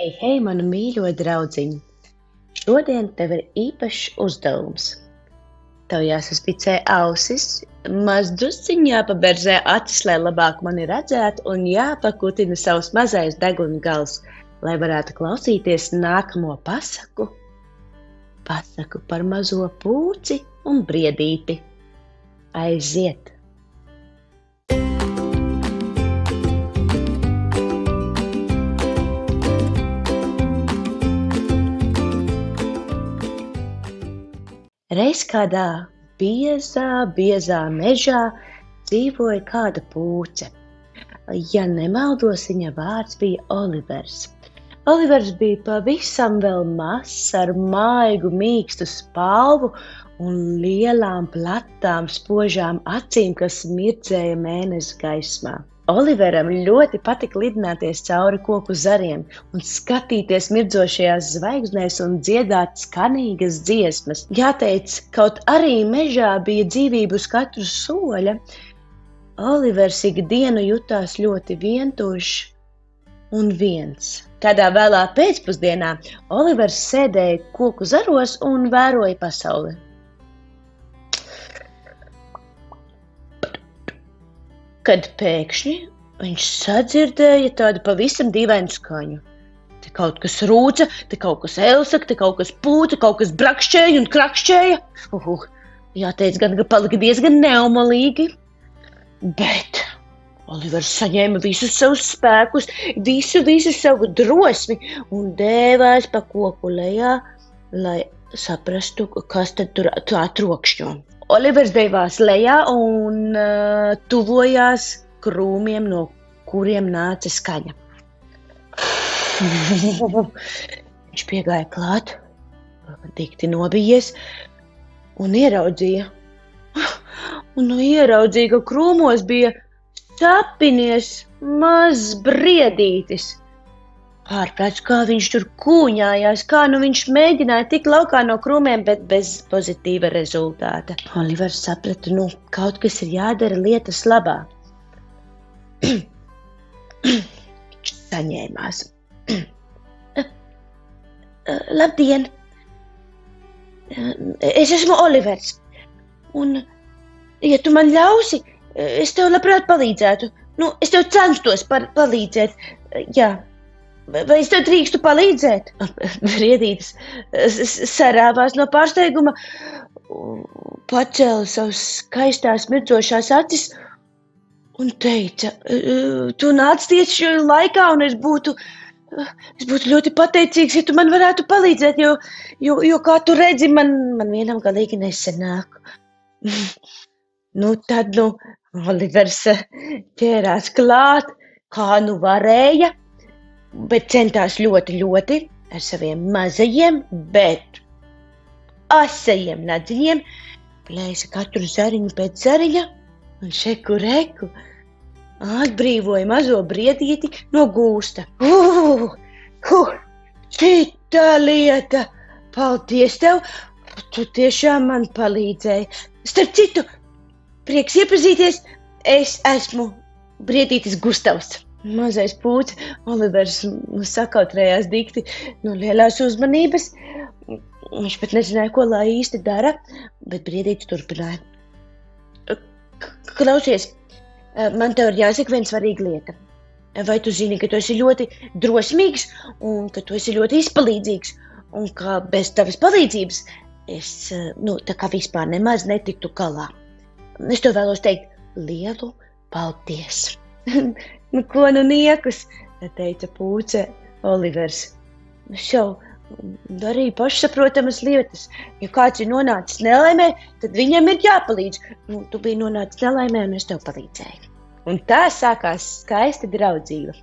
Hei, hei, mana mīļo draudziņ! Šodien tev ir īpašs uzdevums. Tev jāsaspicē ausis, maz drusciņ jāpaberzē acis, lai labāk mani redzētu, un jāpakutina savs mazais deguna gals, lai varētu klausīties nākamo pasaku. Pasaku par mazo pūci un briedīti. Aiziet! Reiz kādā biezā mežā dzīvoja kāda pūce. Ja nemaldos, viņa vārds bija Olivers. Olivers bija pavisam vēl mazs, ar maigu, mīkstu spalvu un lielām, platām, spožām acīm, kas mirdzēja mēness gaismā. Oliveram ļoti patika lidināties cauri koku zariem un skatīties mirdzošajās zvaigznēs un dziedāt skanīgas dziesmas. Jāteic, kaut arī mežā bija dzīvība uz katru soļa, Olivers ikdienu jutās ļoti vientuļš un viens. Kādā vēlā pēcpusdienā Olivers sēdēja koku zaros un vēroja pasauli. Kad pēkšņi viņš sadzirdēja tādu pavisam dīvainu skaņu. Te kaut kas rūca, te kaut kas elsaka, te kaut kas pūta, kaut kas brakšķēja un krakšķēja. Jāteic gan, ka palika diezgan neumalīgi. Bet Olivers saņēma visus savus spēkus, visu savu drosmi un dēvās pa koku lejā, lai saprastu, kas tad tur tā trokšņo. Olivers devās lejā un tuvojās krūmiem, no kuriem nāca skaņa. Viņš piegāja klāt, dikti nobijies un ieraudzīja, ka krūmos bija sapinies mazs briedītis. Ārprāts, kā viņš tur kūņājās, kā viņš mēģināja tikt laukā no krūmiem, bet bez pozitīva rezultāta. Olivers saprata, kaut kas ir jādara lietas labā. Viņš saņēmās. Labdien! Es esmu Olivers. Un, ja tu man ļausi, es tev labprāt palīdzētu. Es tev censtos palīdzēt. Jā. Vai es tev drīkstu palīdzēt? Briedītis sarāvās no pārsteiguma, pacēla savas skaistās mirdzošās acis un teica, tu nāc tieši šajā laikā, un es būtu ļoti pateicīgs, ja tu man varētu palīdzēt, jo kā tu redzi, man vienam galīgi nesenāk. Tad Olivers ķērās klāt, kā varēja, bet centās ļoti ar saviem mazajiem, bet asajiem nadziņiem, plēsa katru zariņu pēc zariņa un šeku reku atbrīvoja mazo briedīti no gūsta. Šitā lieta! Paldies tev! Tu tiešām man palīdzēji. Starp citu, prieks iepazīties, es esmu briedītis Gustavs. Mazais pūce Olivers sakautrējās dikti no lielās uzmanības. Viņš pat nezināja, ko lai īsti dara, bet briedītis turpināja. Klausies, man tev ir jāsaka viena svarīga lieta. Vai tu zini, ka tu esi ļoti drosmīgs un ka tu esi ļoti izpalīdzīgs un ka bez tavas palīdzības es tā kā vispār nemaz netiktu galā? Es tev vēlos teikt lielu paldies! Ko niekus, teica pūce Olivers. Es jau darīju pašsaprotamas lietas. Ja kāds ir nonācis nelaimē, tad viņam ir jāpalīdz. Tu biji nonācis nelaimē un es tev palīdzēju. Un tā sākās skaista draudzība.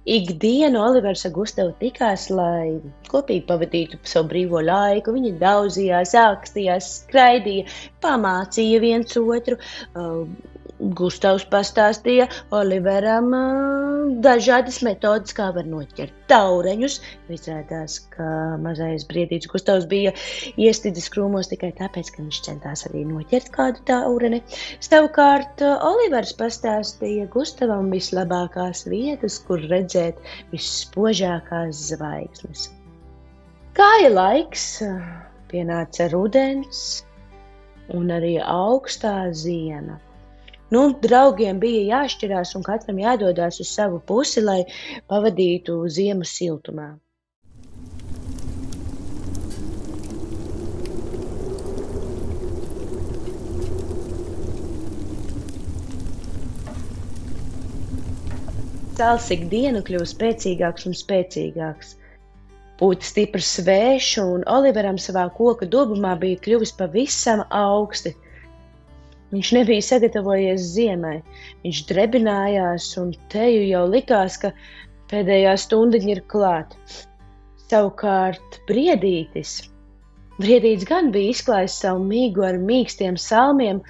Ikdienu Olivers ar Gustavu tikās, lai kopīgi pavadītu savu brīvo laiku. Viņi daudzījās, ākstījās, skraidīja, pamācīja viens otru, Gustavs pastāstīja Oliveram dažādas metodas, kā var noķert taureņus. Izrādās, ka mazais briedīts Gustavs bija iestidzis krūmos tikai tāpēc, ka viņš centās arī noķert kādu taureni. Savukārt Olivers pastāstīja Gustavam vislabākās vietas, kur redzēt visspožākās zvaigznes. Gāja laiks, pienāca rudens un arī augstā ziema. Draugiem bija jāšķirās un katram jādodās uz savu pusi, lai pavadītu ziemu siltumā. Sāls ik dienu kļuva spēcīgāks un spēcīgāks. Pūta stiprs vējš, un Oliveram savā koka dubumā bija kļuvis pavisam augsti. Viņš nebija sagatavojies ziemai. Viņš drebinājās, un teju jau likās, ka pēdējā stundiņa ir klāt. Savukārt Briedītis gan bija izklājis savu migu ar mīkstiem salmiem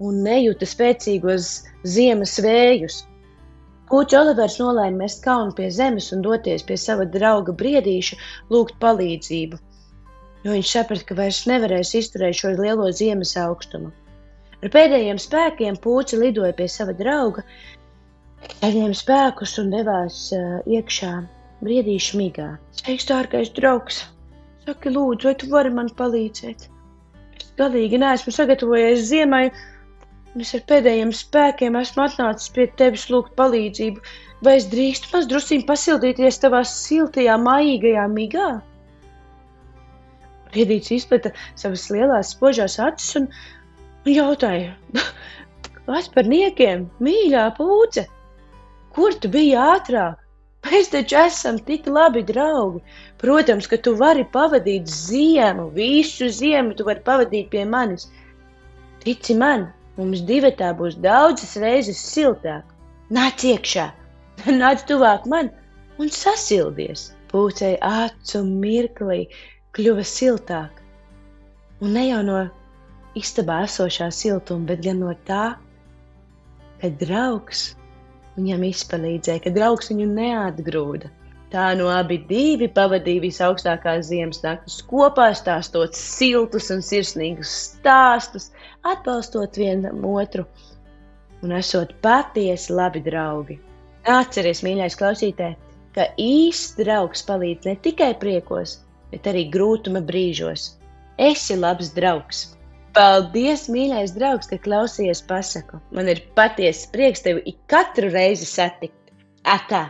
un nejuta spēcīgos ziemas vējus. Puķa Olivers nolēma mest kaunu pie zemes un doties pie sava drauga Briedīša lūgt palīdzību, jo viņš saprata, ka vairs nevarēs izturēt šo lielo ziemas augstumu. Ar pēdējiem spēkiem Puķa lidoja pie sava drauga, saņēma spēkus un devās iekšā Briedīša migā. Sveiks, dārgais draugs! Saki, lūdzu, vai tu vari man palīdzēt? Es galīgi neesmu sagatavojies ziemai, un es ar pēdējiem spēkiem esmu atnācis pie tevis lūgt palīdzību. Vai es drīkstu mazdrusciņ pasildīties tavā siltajā, mājīgajā migā? Briedītis izpleta savas lielās spožās acis un jautāja: Kas par niekiem, mīļā Pūce? Kur tu biji ātrāk? Mēs taču esam tik labi draugi. Protams, ka tu vari pavadīt ziemu, visu ziemu tu vari pavadīt pie manis. Tici man, mums divatā būs daudzas reizes siltāk. Nāc iekšā, nāc tuvāk man un sasildies. Pūcei acu mirklī kļuva siltāk. Un ne jau no istabā esošā siltuma, bet gan no tā, ka draugs viņam izpalīdzēja, ka draugs viņu neatgrūda. Tā no abi divi pavadīja visaugstākās ziemas naktis kopā, stāstot siltus un sirsnīgus stāstus, atbalstot vienam otru un esot patiesi labi draugi. Atceries, mīļais klausītāj, ka īsts draugs palīdz ne tikai priekos, bet arī grūtuma brīžos. Esi labs draugs! Paldies, mīļais draugs, ka klausījies pasaku. Man ir patiesi prieks tevi ik katru reizi satikt. Atā!